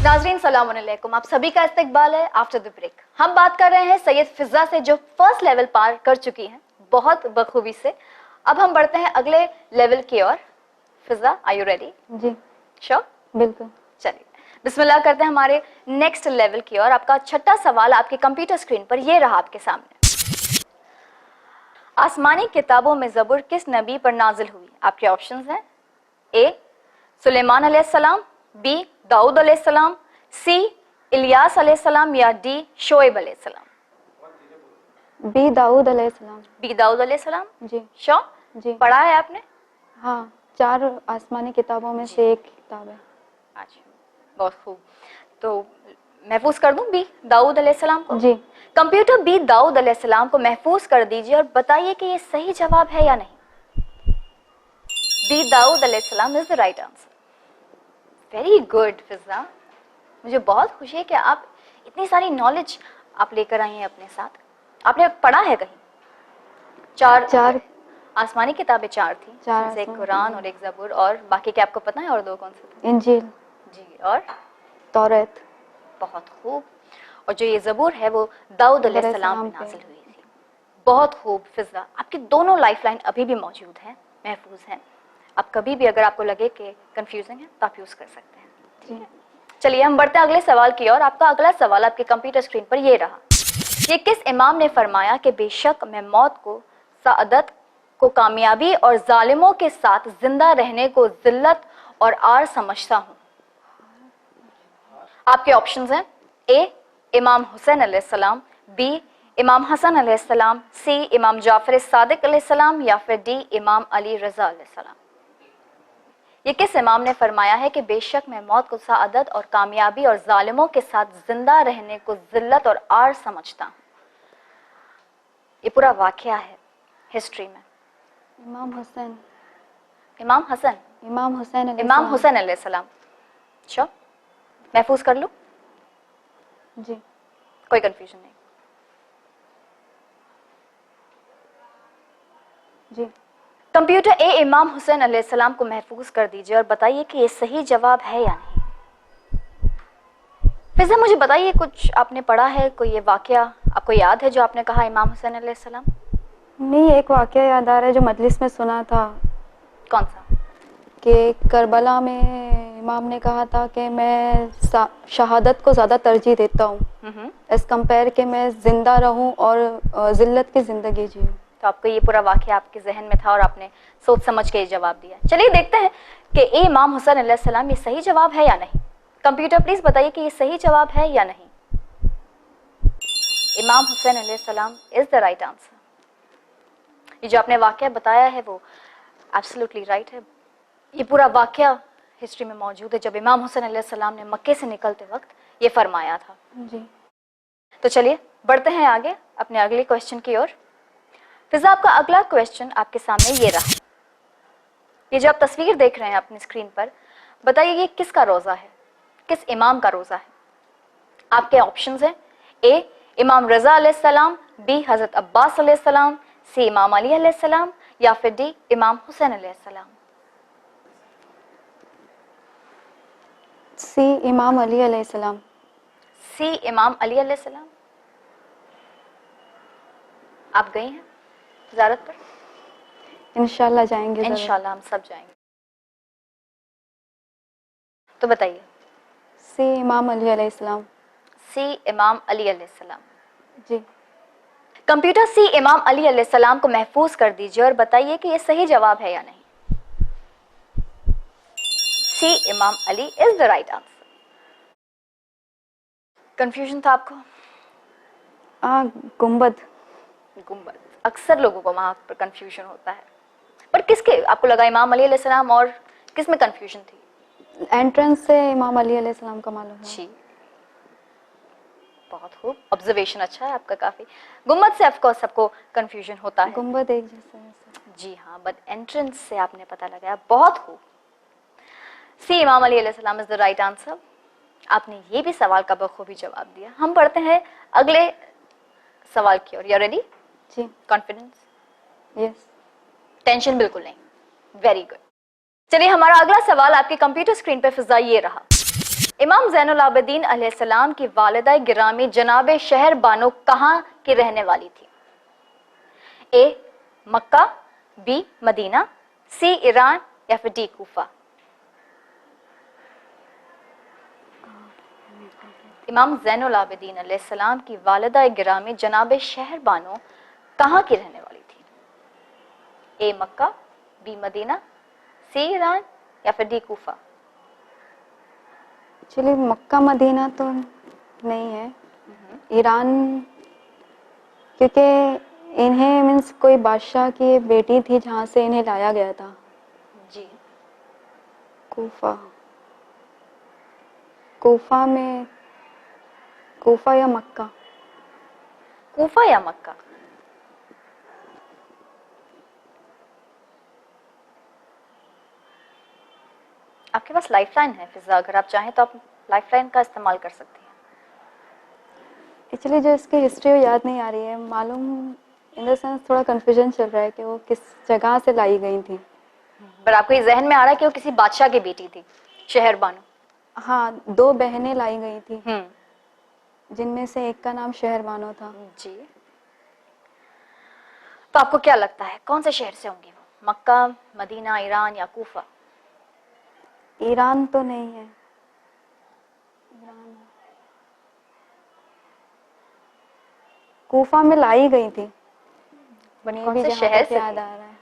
नाज़रीन सलाम अलैकुम, आप सभी का इस्तकबाल है आफ्टर द ब्रेक। हम बात कर रहे हैं सैयद फिजा से जो फर्स्ट लेवल पार कर चुकी हैं बहुत बखूबी से। अब हम बढ़ते हैं अगले लेवल की ओर। Fiza, are you ready? जी श्योर? बिल्कुल। चलिए बिस्मिल्लाह करते हैं हमारे नेक्स्ट लेवल की ओर। आपका छठा सवाल आपके कंप्यूटर स्क्रीन पर ये रहा आपके सामने। आसमानी किताबों में ज़बूर किस नबी पर नाजिल हुई? आपके ऑप्शंस हैं ए सुलेमान अलैहिस्सलाम, बी दाऊद अलैहिस्सलाम, सी इलियास अलैहिस्सलाम या डी शोएब अलैहिस्सलाम। बी दाऊद अलैहिस्सलाम। बी दाऊद अलैहिस्सलाम? जी श्योर? जी। पढ़ा है आपने? हाँ, 4 आसमानी किताबों में से एक किताब है। अच्छा, बहुत खूब। तो महफूज कर दूं बी दाऊद अलैहिस्सलाम को? जी। कंप्यूटर बी दाऊद अलैहिस्सलाम को महफूज कर दीजिए और बताइए कि ये सही जवाब है या नहीं। बी दाऊद अलैहिस्सलाम is the right answer. Very good Fiza, मुझे बहुत खुशी है कि आप इतनी सारी नॉलेज आप लेकर आई हैं अपने साथ। आपने पढ़ा है कहीं? चार आसमानी किताबें 4 थी, जिनसे एक कुरान और एक ज़बूर, और बाकी के आपको पता है और 2 कौन से थे? इंजील जी, और तौरात। बहुत खूब। और जो ये ज़बूर है वो दाऊद अलैहिस्सलाम पे नाज़िल हुई थी। बहुत खूब फिजा, आपकी दोनों लाइफलाइन अभी भी मौजूद हैं, महफूज हैं। अब कभी भी अगर आपको लगे कि कंफ्यूजिंग है तो आप यूज़ कर सकते हैं। ठीक है, चलिए हम बढ़ते हैं अगले सवाल की ओर। आपका अगला सवाल आपके कंप्यूटर स्क्रीन पर ये रहा। ये किस इमाम ने फरमाया कि बेशक मैं मौत को, सआदत को कामयाबी और जालिमों के साथ जिंदा रहने को जिल्लत और आर समझता हूँ? आपके ऑप्शंस हैं ए इमाम हुसैन अलैहिस्सलाम, बी इमाम हसन अलैहिस्सलाम, सी इमाम जाफर सादिक अलैहिस्सलाम या फिर डी इमाम अली रज़ा अलैहिस्सलाम। ये किस इमाम ने फरमाया है कि बेशक मैं मौत को सआदत और कामयाबी और जालिमों के साथ जिंदा रहने को जिल्लत और आर समझता हूँ? ये पूरा वाकया है हिस्ट्री में। इमाम हुसैन। इमाम हसन? इमाम हुसैन इमाम हुसैन अलैहिस्सलाम। श्योर? महफूज कर लूं? जी। कोई कंफ्यूजन नहीं? जी। कंप्यूटर ए इमाम हुसैन अलैहिस्सलाम को महफूज कर दीजिए और बताइए कि ये सही जवाब है या नहीं। फिजा मुझे बताइए, कुछ आपने पढ़ा है, कोई ये वाकया आपको याद है जो आपने कहा इमाम हुसैन अलैहिस्सलाम? नहीं, एक वाकया याद आ रहा है जो मजलिस में सुना था। कौन सा? कि करबला में इमाम ने कहा था कि मैं शहादत को ज़्यादा तरजीह देता हूँ एज कम्पेयर कि मैं ज़िंदा रहूँ और ज़िल्लत की ज़िंदगी जीऊँ। तो आपको ये पूरा वाकया आपके जहन में था और आपने सोच समझ के ये जवाब दिया। चलिए देखते हैं कि ए इमाम हुसैन अलैहिस्सलाम ये सही जवाब है या नहीं। कंप्यूटर प्लीज बताइए कि ये सही जवाब है या नहीं। इमाम हुसैन अलैहिस्सलाम इज द राइट आंसर। ये जो आपने वाकया बताया है वो एब्सोल्युटली राइट है। ये पूरा वाकया हिस्ट्री में मौजूद है जब इमाम हुसैन अलैहिस्सलाम ने मक्के से निकलते वक्त ये फरमाया था। जी। तो चलिए बढ़ते हैं आगे अपने अगले क्वेश्चन की ओर। फिजा आपका अगला क्वेश्चन आपके सामने ये रहा। ये जो आप तस्वीर देख रहे हैं अपनी स्क्रीन पर, बताइए ये किसका रोज़ा है, किस इमाम का रोज़ा है? आपके ऑप्शंस हैं ए इमाम रज़ा अलैहिस्सलाम, बी हज़रत अब्बास अलैहिस्सलाम, सी इमाम अली अलैहिस्सलाम या फिर डी इमाम हुसैन अलैहिस्सलाम। सी इमाम अली अलैहिस्सलाम। सी इमाम अली अलैहिस्सलाम। आप गई हैं ज़ियारत पर? इंशाल्लाह जाएंगे। इंशाल्लाह हम सब जाएंगे। तो बताइए। सी इमाम अली अलैहिस्सलाम। सी इमाम अली अलैहिस्सलाम। जी। कंप्यूटर सी इमाम अली अलैहिस्सलाम को महफूज कर दीजिए और बताइए कि ये सही जवाब है या नहीं। सी इमाम Ali is the right answer. Confusion था आपको? गुंबद। गुंबद, अक्सर लोगों को वहां पर कंफ्यूजन होता है, पर किसके आपको लगा इमाम अली अलैहिस्सलाम और किस में कंफ्यूजन थी? एंट्रेंस से इमाम अली अलैहिस्सलाम का मालूम है। जी, बहुत खूब, ऑब्जर्वेशन अच्छा है आपका काफी। गुंबद से ऑफ कोर्स सबको कंफ्यूजन होता है। गुंबद एक जैसा है। जी हाँ, बट एंट्रेंस से आपने पता लगाया, बहुत खूब। सी इमाम अली अलैहिस्सलाम इज द राइट आंसर। आपने ये भी सवाल का बखूबी जवाब दिया। हम बढ़ते हैं अगले सवाल की ओर। You ready? जी। कॉन्फिडेंस? यस। टेंशन बिल्कुल नहीं। Very good. चलिए हमारा अगला सवाल आपके कंप्यूटर स्क्रीन पर फिजा ये रहा। इमाम ज़ैनुल आबिदीन अलैहिस्सलाम की वालिदा गिरामी जनाब शहर बानो कहाँ की रहने वाली थी? A Mecca, B Medina, C Iran या फिर डी कूफा? इमाम ज़ैनुल आबिदीन अलैहिस्सलाम की वालिदा गिरामी जनाब शहर बानो कहाँ की रहने वाली थी? A Mecca, B Medina, C Iran या फिर D Kufa? Actually Mecca Medina तो नहीं है, ईरान, क्योंकि इन्हें मीन्स कोई बादशाह की बेटी थी जहाँ से इन्हें लाया गया था। जी। कूफा, कूफा में, कूफा या मक्का? कूफा या मक्का? आपके पास लाइफलाइन है फिजा, अगर आप चाहें तो आप लाइफलाइन का इस्तेमाल कर सकती हैं। एक्चुअली जो इसकी हिस्ट्री वो याद नहीं आ रही है, मालूम इन द सेंस थोड़ा कन्फ्यूजन चल रहा है कि वो किस जगह से लाई गई थी। पर आपको ये जहन में आ रहा है कि वो किसी बादशाह की बेटी थी, शहर बानो? हाँ, 2 बहनें लाई गई थी, जिनमें से एक का नाम शहर बानो था। जी। तो आपको क्या लगता है कौन से शहर से होंगी वो? मक्का, मदीना, ईरान या कूफा? ईरान तो नहीं है, ईरान, कूफा में लाई गई थी, बट कौन भी से जहाँ शहर तक से याद थी? आ रहा है।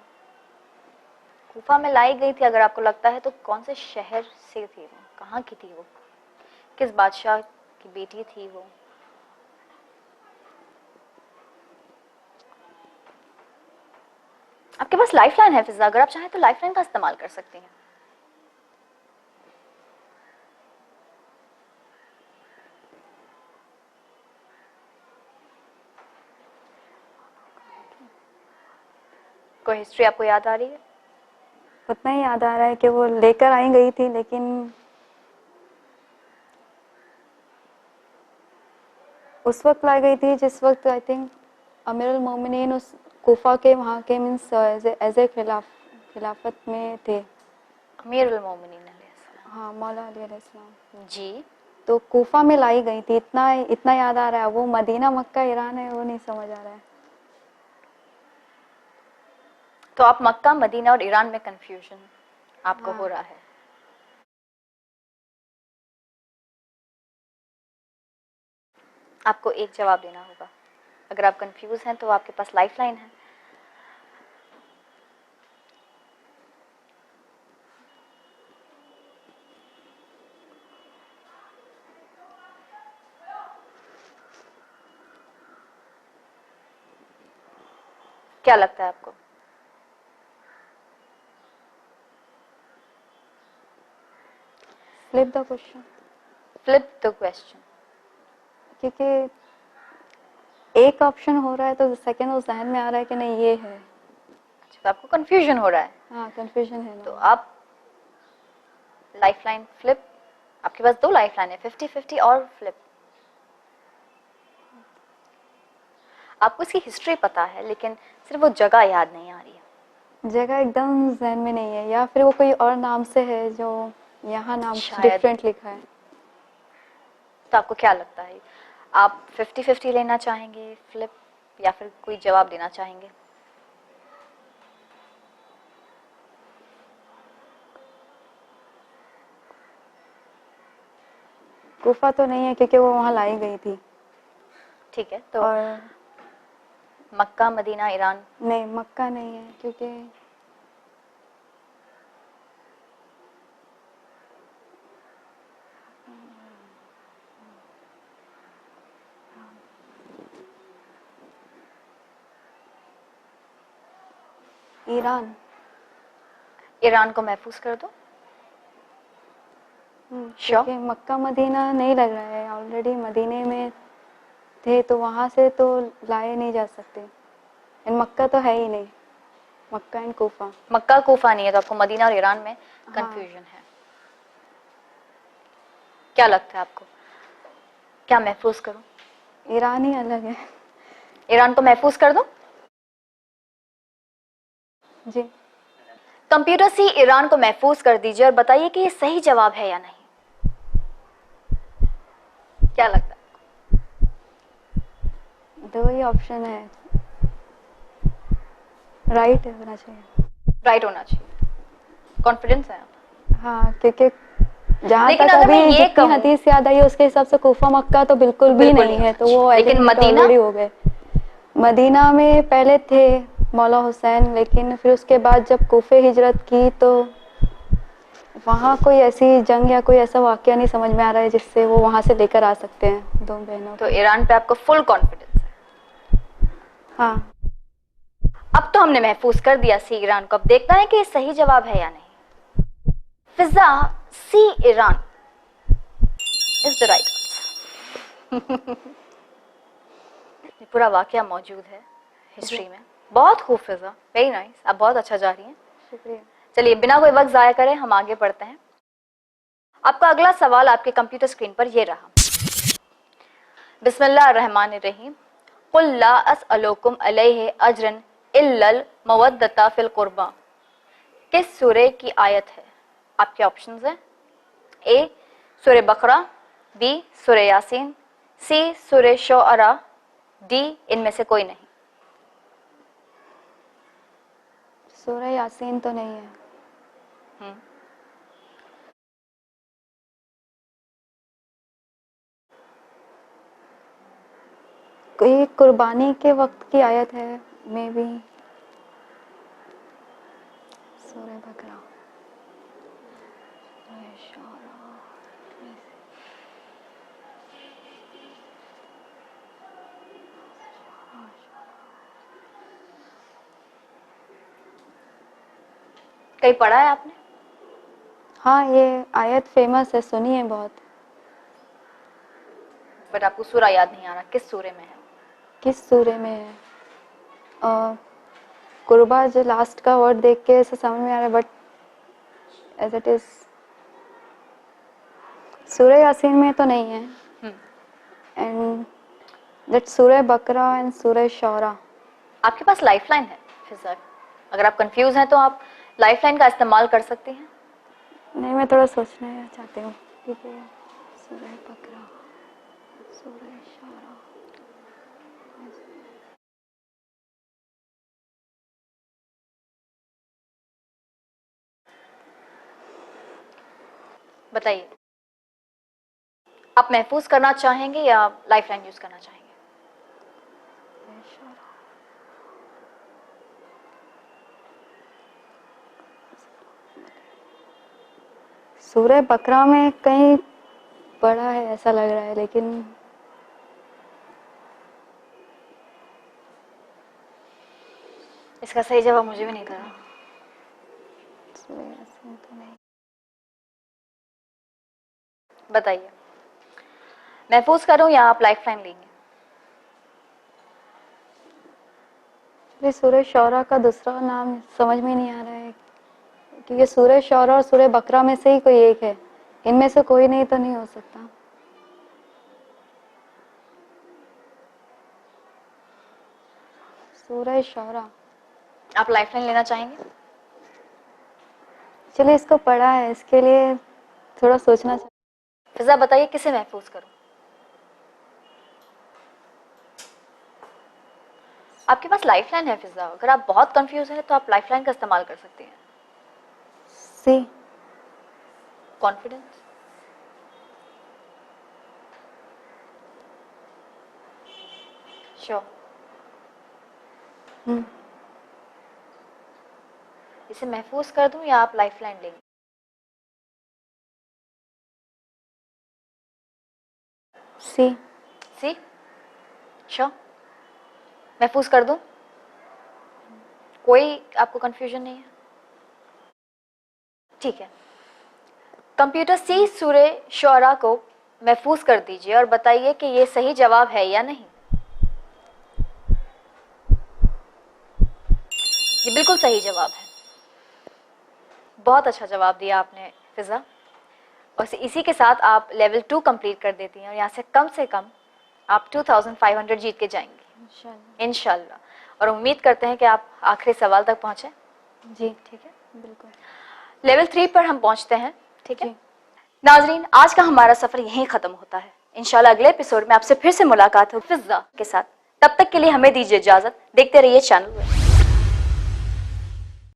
कूफा में लाई गई थी अगर आपको लगता है, तो कौन से शहर से थी वो? कहाँ की थी वो? किस बादशाह की बेटी थी वो? आपके पास लाइफलाइन है फिजा, अगर आप चाहें तो लाइफलाइन का इस्तेमाल कर सकती हैं। कोई हिस्ट्री आपको याद आ रही है? उतना ही याद आ रहा है कि वो लेकर आई गई थी, लेकिन उस वक्त लाई गई थी जिस वक्त आई थिंक अमीरुल मोमिनीन उस कूफा के वहाँ के मीन्स एज ए खिलाफत में थे। अमीरुल मोमिनीन अलैहिस्सलाम। हाँ, मौला अली अलैहिस्सलाम। जी। तो कूफा में लाई गई थी, इतना इतना याद आ रहा है। वो मदीना मक्का ईरान है वो नहीं समझ आ रहा है। तो आप मक्का, मदीना और ईरान में कंफ्यूजन आपको हाँ। हो रहा है? आपको एक जवाब देना होगा। अगर आप कंफ्यूज हैं तो आपके पास लाइफलाइन है। क्या लगता है आपको? Flip the question. Flip the question. क्योंकि एक ऑप्शन हो रहा है तो सेकंड उस जहन में आ रहा है कि नहीं ये है। अच्छा, तो आपको कंफ्यूजन हो रहा है? हाँ, कंफ्यूजन है ना। तो आप लाइफलाइन फ्लिप, आपके पास 2 लाइफलाइन है, 50-50 और फ्लिप। आपको इसकी हिस्ट्री पता है लेकिन सिर्फ वो जगह याद नहीं आ रही है। जगह एकदम जहन में नहीं है, या फिर वो कोई और नाम से है जो यहाँ नाम शायद। डिफरेंट लिखा है। तो आपको क्या लगता है, आप 50-50 लेना चाहेंगे फ्लिप, या फिर कोई जवाब देना चाहेंगे? कूफा तो नहीं है क्योंकि वो वहाँ लाई गई थी। ठीक है, तो और मक्का, मदीना, ईरान? नहीं, मक्का नहीं है क्योंकि ईरान। ईरान को महफूज कर दो। क्योंकि मक्का मदीना नहीं लग रहा है, ऑलरेडी मदीने में थे तो वहाँ से तो लाए नहीं जा सकते। एंड मक्का तो है ही नहीं, मक्का एंड कूफा। मक्का कूफा नहीं है, तो आपको मदीना और ईरान में कंफ्यूजन है। क्या लगता है आपको, क्या महफूज करूं? ईरान ही अलग है। ईरान को महफूज कर दो। जी। कंप्यूटर से ईरान को महफूज कर दीजिए और बताइए कि ये सही जवाब है या नहीं। क्या लगता है? दो ही ऑप्शन है, राइट होना चाहिए। राइट होना चाहिए, कॉन्फिडेंस है आप? हाँ, क्योंकि जहाँ लेकिन तक अगर मैं अभी ये जितनी कहूँ, हदीस याद आई है उसके हिसाब से कुफा मक्का तो बिल्कुल भी बिल्कुल नहीं नहीं है, होना तो वो चाहिए। लेकिन एलिमिनेट मदीना? ऑलरेडी हो गए। मदीना में पहले थे मौला हुसैन, लेकिन फिर उसके बाद जब कूफे हिजरत की तो वहाँ कोई ऐसी जंग या कोई ऐसा वाकया नहीं समझ में आ रहा है जिससे वो वहाँ से लेकर आ सकते हैं दो बहनों तो को। ईरान पे आपको फुल कॉन्फिडेंस है? हाँ। अब तो हमने महफूज कर दिया सी ईरान को, अब देखना है कि ये सही जवाब है या नहीं। Fiza, C Iran is the right answer. ये पूरा वाकया मौजूद है हिस्ट्री में। बहुत खूब फिजा, वेरी नाइस, आप बहुत अच्छा जा रही हैं। शुक्रिया। चलिए बिना कोई वक्त जाया करें हम आगे बढ़ते हैं। आपका अगला सवाल आपके कंप्यूटर स्क्रीन पर ये रहा। बिस्मिल्लाहिर्रहमानिर्रहीम। कुल ला अस्अलुकुम अलैहि अजरन इल्लल मवद्दता फिल कुर्बा किस सूरे की आयत है? आपके ऑप्शंस हैं, ए सूरे बकरा, बी सूरे यासीन, सी सूरे शुअरा, डी इनमें से कोई नहीं। सूरह यासीन तो नहीं है। कोई कुर्बानी के वक्त की आयत है, मे बी सूरह बकरा। कहीं पढ़ा है आपने? हाँ, ये आयत फेमस है, सुनी है बहुत। बट आपको सूरा याद नहीं आ रहा, किस सूरे में है? किस सूरे में है? कुर्बा जो लास्ट का वर्ड देख के ऐसे समझ में आ रहा है, बट एज इट इज सूरह यासीन में तो नहीं है। एंड दैट सूरह बकरा एंड सूरह शौरा। आपके पास लाइफलाइन है फिजा, अगर आप कंफ्यूज हैं तो आप लाइफलाइन का इस्तेमाल कर सकती हैं। नहीं, मैं थोड़ा सोचना चाहती हूँ, क्योंकि सूरह बकरा, सूरह शौरा। बताइए, आप महफूज करना चाहेंगे या लाइफलाइन यूज करना चाहेंगे? सूरह बकरा में कहीं पढ़ा है ऐसा लग रहा है, लेकिन इसका सही जवाब मुझे भी नहीं पता। सूरह यासीन तो नहीं। बताइए, महफूज करूं या आप लाइफलाइन लेंगे? ये सूरह शौरा का दूसरा नाम समझ में नहीं आ रहा है, क्योंकि सूरह शौरा और सूरह बकरा में से ही कोई एक है, इनमें से कोई नहीं तो नहीं हो सकता। सूरह शौरा। आप लाइफलाइन लेना चाहेंगे? चलिए, इसको पढ़ा है, इसके लिए थोड़ा सोचना चाहिए। फिजा बताइए, किसे महफूज करूं? आपके पास लाइफलाइन है फिजा, अगर आप बहुत कंफ्यूज हैं तो आप लाइफलाइन का इस्तेमाल कर सकती हैं। सी। कॉन्फिडेंस? श्योर? इसे महफूज कर दूं या आप लाइफलाइन लेंगे? सी। सी? श्योर? महफूज कर दूं? कोई आपको कंफ्यूजन नहीं है? ठीक है, कंप्यूटर सी सूरे शौरा को महफूज कर दीजिए और बताइए कि ये सही जवाब है या नहीं। ये बिल्कुल सही जवाब है। बहुत अच्छा जवाब दिया आपने फिजा, और इसी के साथ आप लेवल 2 कंप्लीट कर देती हैं और यहाँ से कम आप 2500 जीत के जाएंगी इंशाल्लाह। और उम्मीद करते हैं कि आप आखिरी सवाल तक पहुंचे। जी ठीक है, बिल्कुल। लेवल 3 पर हम पहुंचते हैं, ठीक है नाजरीन। आज का हमारा सफर यहीं खत्म होता है। इंशाल्लाह अगले एपिसोड में आपसे फिर से मुलाकात हो फिजा के साथ। तब तक के लिए हमें दीजिए इजाजत। देखते रहिए चैनल।